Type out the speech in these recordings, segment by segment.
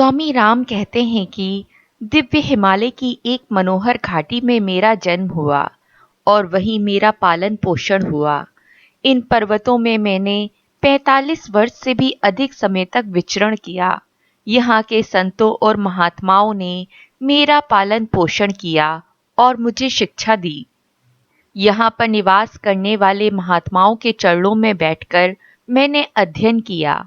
स्वामी राम कहते हैं कि दिव्य हिमालय की एक मनोहर घाटी में मेरा जन्म हुआ और वहीं मेरा पालन पोषण हुआ। इन पर्वतों में मैंने 45 वर्ष से भी अधिक समय तक विचरण किया। यहाँ के संतों और महात्माओं ने मेरा पालन पोषण किया और मुझे शिक्षा दी। यहाँ पर निवास करने वाले महात्माओं के चरणों में बैठकर मैंने अध्ययन किया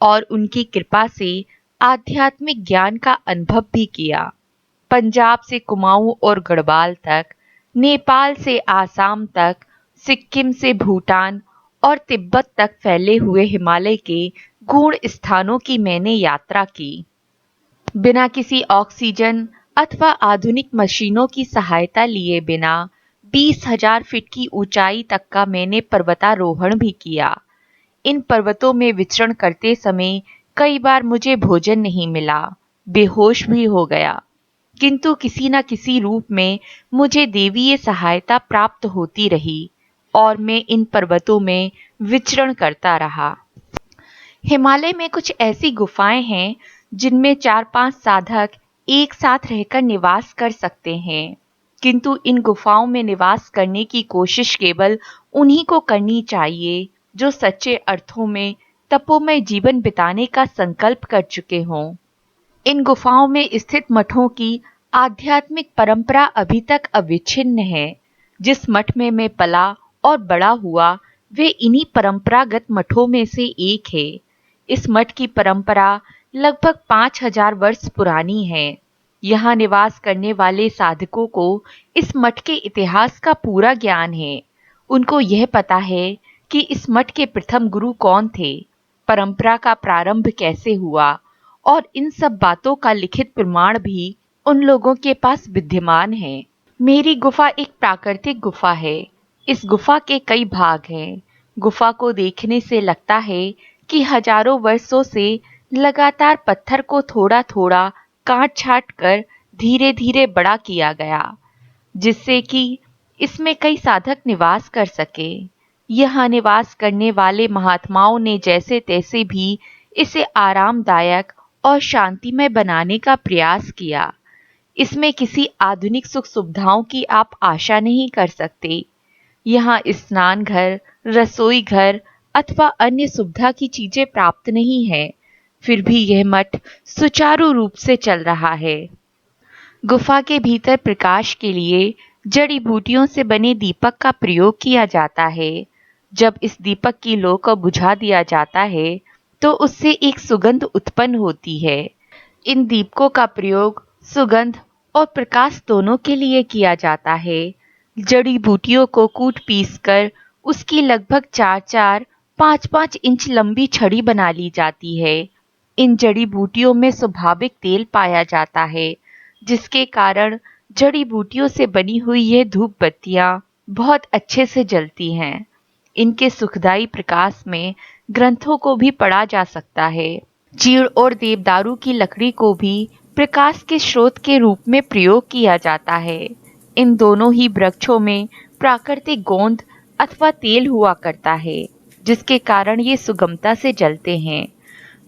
और उनकी कृपा से आध्यात्मिक ज्ञान का अनुभव भी किया। पंजाब से कुमाऊं और गढ़वाल तक, नेपाल से आसाम तक, सिक्किम से भूटान और तिब्बत तक फैले हुए हिमालय के गूढ़ स्थानों की मैंने यात्रा की। बिना किसी ऑक्सीजन अथवा आधुनिक मशीनों की सहायता लिए बिना 20,000 फीट की ऊंचाई तक का मैंने पर्वतारोहण भी किया। इन पर्वतों में विचरण करते समय कई बार मुझे भोजन नहीं मिला, बेहोश भी हो गया, किंतु किसी न किसी रूप में मुझे देवीय सहायता प्राप्त होती रही और मैं इन पर्वतों में विचरण करता रहा। हिमालय में कुछ ऐसी गुफाएं हैं जिनमें 4-5 साधक एक साथ रहकर निवास कर सकते हैं, किंतु इन गुफाओं में निवास करने की कोशिश केवल उन्हीं को करनी चाहिए जो सच्चे अर्थों में तपोमय जीवन बिताने का संकल्प कर चुके हों। इन गुफाओं में स्थित मठों की आध्यात्मिक परंपरा अभी तक अविच्छिन्न है। जिस मठ में मैं पला और बड़ा हुआ वे इन्हीं परंपरागत मठों में से एक है। इस मठ की परंपरा लगभग 5,000 वर्ष पुरानी है। यहाँ निवास करने वाले साधकों को इस मठ के इतिहास का पूरा ज्ञान है। उनको यह पता है कि इस मठ के प्रथम गुरु कौन थे, परंपरा का प्रारंभ कैसे हुआ, और इन सब बातों का लिखित प्रमाण भी उन लोगों के पास विद्यमान है। मेरी गुफा एक प्राकृतिक गुफा है। इस गुफा के कई भाग हैं। गुफा को देखने से लगता है कि हजारों वर्षों से लगातार पत्थर को थोड़ा थोड़ा काट छाट कर धीरे धीरे बड़ा किया गया, जिससे कि इसमें कई साधक निवास कर सके। यहाँ निवास करने वाले महात्माओं ने जैसे तैसे भी इसे आरामदायक और शांतिमय बनाने का प्रयास किया। इसमें किसी आधुनिक सुख सुविधाओं की आप आशा नहीं कर सकते। यहाँ स्नान घर, रसोई घर अथवा अन्य सुविधा की चीजें प्राप्त नहीं है, फिर भी यह मठ सुचारू रूप से चल रहा है। गुफा के भीतर प्रकाश के लिए जड़ी बूटियों से बने दीपक का प्रयोग किया जाता है। जब इस दीपक की लौ को बुझा दिया जाता है तो उससे एक सुगंध उत्पन्न होती है। इन दीपकों का प्रयोग सुगंध और प्रकाश दोनों के लिए किया जाता है। जड़ी बूटियों को कूट पीस कर उसकी लगभग 4-4, 5-5 इंच लंबी छड़ी बना ली जाती है। इन जड़ी बूटियों में स्वाभाविक तेल पाया जाता है, जिसके कारण जड़ी बूटियों से बनी हुई ये धूप बत्तियां बहुत अच्छे से जलती हैं। इनके सुखदायी प्रकाश में ग्रंथों को भी पढ़ा जा सकता है। चीड़ और देवदारू की लकड़ी को भी प्रकाश के स्रोत के रूप में प्रयोग किया जाता है। इन दोनों ही वृक्षों में प्राकृतिक गोंद अथवा तेल हुआ करता है, जिसके कारण ये सुगमता से जलते हैं।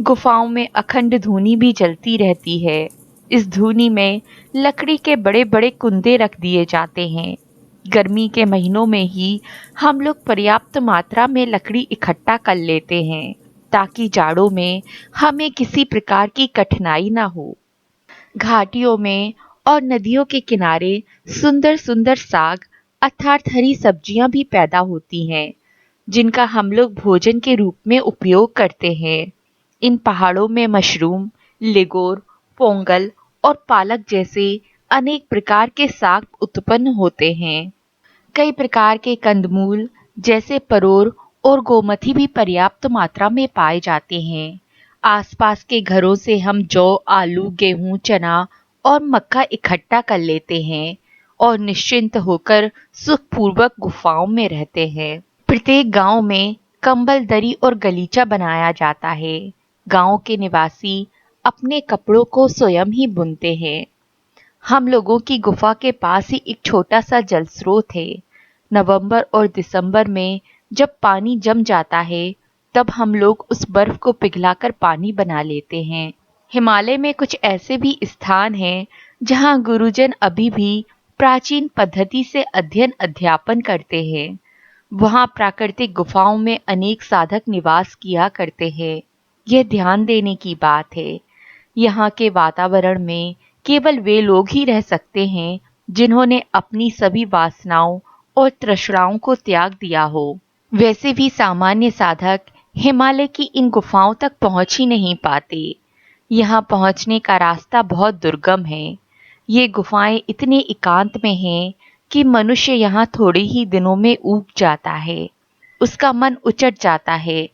गुफाओं में अखंड धूनी भी जलती रहती है। इस धूनी में लकड़ी के बड़े बड़े कुंदे रख दिए जाते हैं। गर्मी के महीनों में ही हम लोग पर्याप्त मात्रा में लकड़ी इकट्ठा कर लेते हैं, ताकि जाड़ों में हमें किसी प्रकार की कठिनाई ना हो। घाटियों में और नदियों के किनारे सुंदर सुंदर साग अर्थात हरी सब्जियां भी पैदा होती हैं, जिनका हम लोग भोजन के रूप में उपयोग करते हैं। इन पहाड़ों में मशरूम, लिगोर, पोंगल और पालक जैसे अनेक प्रकार के साग उत्पन्न होते हैं। कई प्रकार के कंदमूल जैसे परोर और गोमती भी पर्याप्त मात्रा में पाए जाते हैं। आसपास के घरों से हम जौ, आलू, गेहूं, चना और मक्का इकट्ठा कर लेते हैं और निश्चिंत होकर सुखपूर्वक गुफाओं में रहते हैं। प्रत्येक गांव में कंबल, दरी और गलीचा बनाया जाता है। गांव के निवासी अपने कपड़ों को स्वयं ही बुनते हैं। हम लोगों की गुफा के पास ही एक छोटा सा जल स्रोत है। नवंबर और दिसंबर में जब पानी जम जाता है, तब हम लोग उस बर्फ को पिघलाकर पानी बना लेते हैं हिमालय में कुछ ऐसे भी स्थान हैं जहां गुरुजन अभी भी प्राचीन पद्धति से अध्ययन अध्यापन करते हैं। वहां प्राकृतिक गुफाओं में अनेक साधक निवास किया करते हैं। यह ध्यान देने की बात है। यहाँ के वातावरण में केवल वे लोग ही रह सकते हैं जिन्होंने अपनी सभी वासनाओं और तृष्णाओं को त्याग दिया हो। वैसे भी सामान्य साधक हिमालय की इन गुफाओं तक पहुंच ही नहीं पाते। यहाँ पहुंचने का रास्ता बहुत दुर्गम है। ये गुफाएं इतने एकांत में हैं कि मनुष्य यहाँ थोड़े ही दिनों में ऊब जाता है। उसका मन उचट जाता है।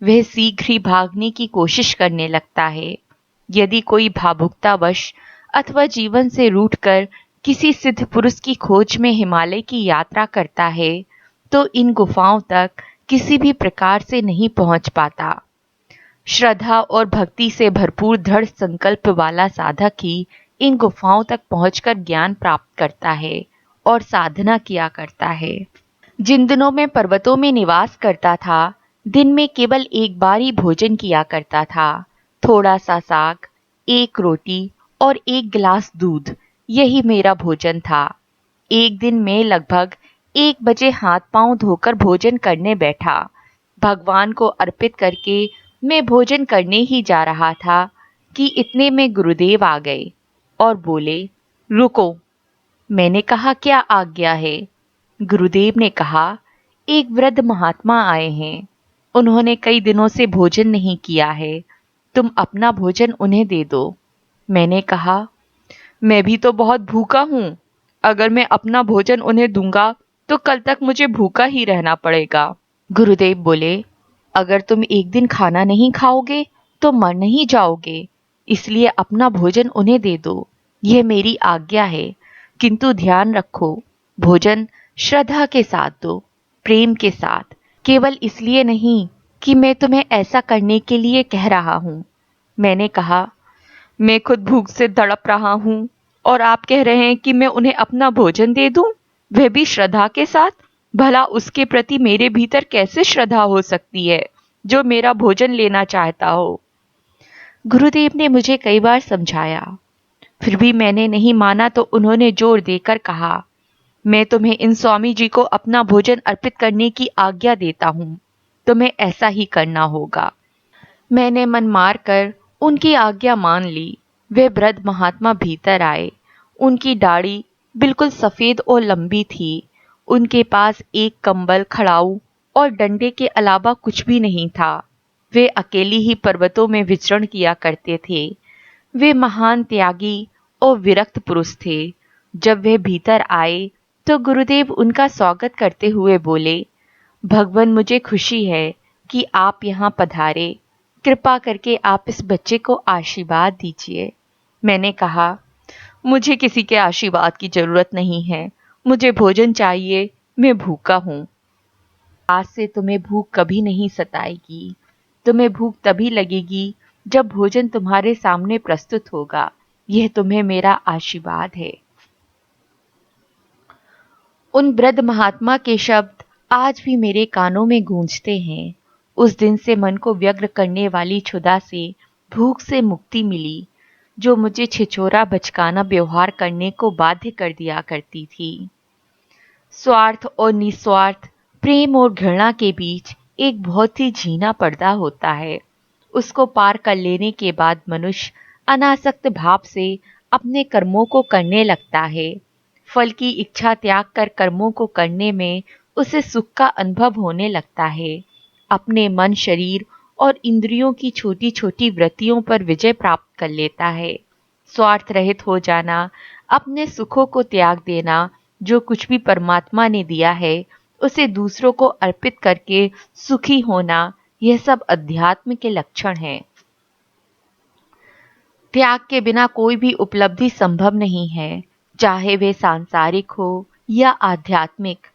वह शीघ्र ही भागने की कोशिश करने लगता है। यदि कोई भावुकतावश अथवा जीवन से रूठकर किसी सिद्ध पुरुष की खोज में हिमालय की यात्रा करता है तो इन गुफाओं तक किसी भी प्रकार से नहीं पहुंच पाता। श्रद्धा और भक्ति से भरपूर दृढ़ संकल्प वाला साधक ही इन गुफाओं तक पहुंचकर ज्ञान प्राप्त करता है और साधना किया करता है। जिन दिनों में पर्वतों में निवास करता था, दिन में केवल एक बार ही भोजन किया करता था। थोड़ा सा साग, एक रोटी और एक गिलास दूध, यही मेरा भोजन था। एक दिन मैं लगभग 1 बजे हाथ पांव धोकर भोजन करने बैठा। भगवान को अर्पित करके मैं भोजन करने ही जा रहा था कि इतने में गुरुदेव आ गए और बोले, रुको। मैंने कहा, क्या आज्ञा है? गुरुदेव ने कहा, एक वृद्ध महात्मा आए हैं। उन्होंने कई दिनों से भोजन नहीं किया है। तुम अपना भोजन उन्हें दे दो। मैंने कहा, मैं भी तो बहुत भूखा हूं। अगर मैं अपना भोजन उन्हें दूंगा तो कल तक मुझे भूखा ही रहना पड़ेगा। गुरुदेव बोले, अगर तुम एक दिन खाना नहीं खाओगे तो मर नहीं जाओगे, इसलिए अपना भोजन उन्हें दे दो। यह मेरी आज्ञा है। किंतु ध्यान रखो, भोजन श्रद्धा के साथ दो, प्रेम के साथ। केवल इसलिए नहीं कि मैं तुम्हें ऐसा करने के लिए कह रहा हूं। मैंने कहा, मैं खुद भूख से तड़प रहा हूं और आप कह रहे हैं कि मैं उन्हें अपना भोजन दे दूं, वह भी श्रद्धा के साथ। भला उसके प्रति मेरे भीतर कैसे श्रद्धा हो सकती है जो मेरा भोजन लेना चाहता हो? गुरुदेव ने मुझे कई बार समझाया, फिर भी मैंने नहीं माना तो उन्होंने जोर देकर कहा, मैं तुम्हें इन स्वामी जी को अपना भोजन अर्पित करने की आज्ञा देता हूं। तुम्हें ऐसा ही करना होगा। मैंने मन मार कर उनकी आज्ञा मान ली। वे वृद्ध महात्मा भीतर आए। उनकी दाढ़ी बिल्कुल सफेद और लंबी थी। उनके पास एक कंबल, खड़ाऊ और डंडे के अलावा कुछ भी नहीं था। वे अकेली ही पर्वतों में विचरण किया करते थे। वे महान त्यागी और विरक्त पुरुष थे। जब वे भीतर आए तो गुरुदेव उनका स्वागत करते हुए बोले, भगवान, मुझे खुशी है कि आप यहाँ पधारे। कृपा करके आप इस बच्चे को आशीर्वाद दीजिए। मैंने कहा, मुझे किसी के आशीर्वाद की जरूरत नहीं है। मुझे भोजन चाहिए। मैं भूखा हूँ। आज से तुम्हें भूख कभी नहीं सताएगी। तुम्हें भूख तभी लगेगी जब भोजन तुम्हारे सामने प्रस्तुत होगा। यह तुम्हें मेरा आशीर्वाद है। उन वृद्ध महात्मा के शब्द आज भी मेरे कानों में गूंजते हैं। उस दिन से मन को व्यग्र करने वाली क्षुधा से, भूख से मुक्ति मिली, जो मुझे छिछोरा बचकाना व्यवहार करने को बाध्य कर दिया करती थी। स्वार्थ और निस्वार्थ, प्रेम और घृणा के बीच एक बहुत ही झीना पर्दा होता है। उसको पार कर लेने के बाद मनुष्य अनासक्त भाव से अपने कर्मों को करने लगता है। फल की इच्छा त्याग कर कर्मों को करने में उसे सुख का अनुभव होने लगता है। अपने मन, शरीर और इंद्रियों की छोटी छोटी वृत्तियों पर विजय प्राप्त कर लेता है। स्वार्थ रहित हो जाना, अपने सुखों को त्याग देना, जो कुछ भी परमात्मा ने दिया है उसे दूसरों को अर्पित करके सुखी होना, यह सब अध्यात्म के लक्षण हैं। त्याग के बिना कोई भी उपलब्धि संभव नहीं है, चाहे वे सांसारिक हो या आध्यात्मिक।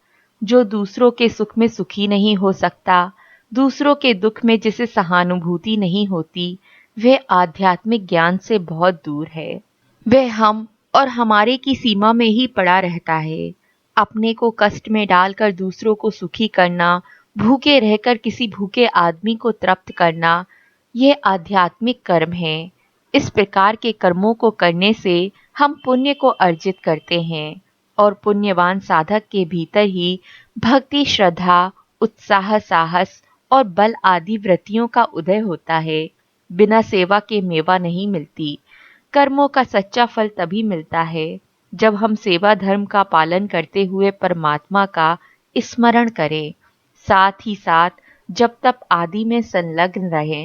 जो दूसरों के सुख में सुखी नहीं हो सकता, दूसरों के दुख में जिसे सहानुभूति नहीं होती, वह आध्यात्मिक ज्ञान से बहुत दूर है। वह हम और हमारे की सीमा में ही पड़ा रहता है। अपने को कष्ट में डालकर दूसरों को सुखी करना, भूखे रहकर किसी भूखे आदमी को तृप्त करना, यह आध्यात्मिक कर्म है। इस प्रकार के कर्मों को करने से हम पुण्य को अर्जित करते हैं और पुण्यवान साधक के भीतर ही भक्ति, श्रद्धा, उत्साह, साहस और बल आदि वृत्तियों का उदय होता है। बिना सेवा के मेवा नहीं मिलती। कर्मों का सच्चा फल तभी मिलता है जब हम सेवा धर्म का पालन करते हुए परमात्मा का स्मरण करें, साथ ही साथ जब तक आदि में संलग्न रहें।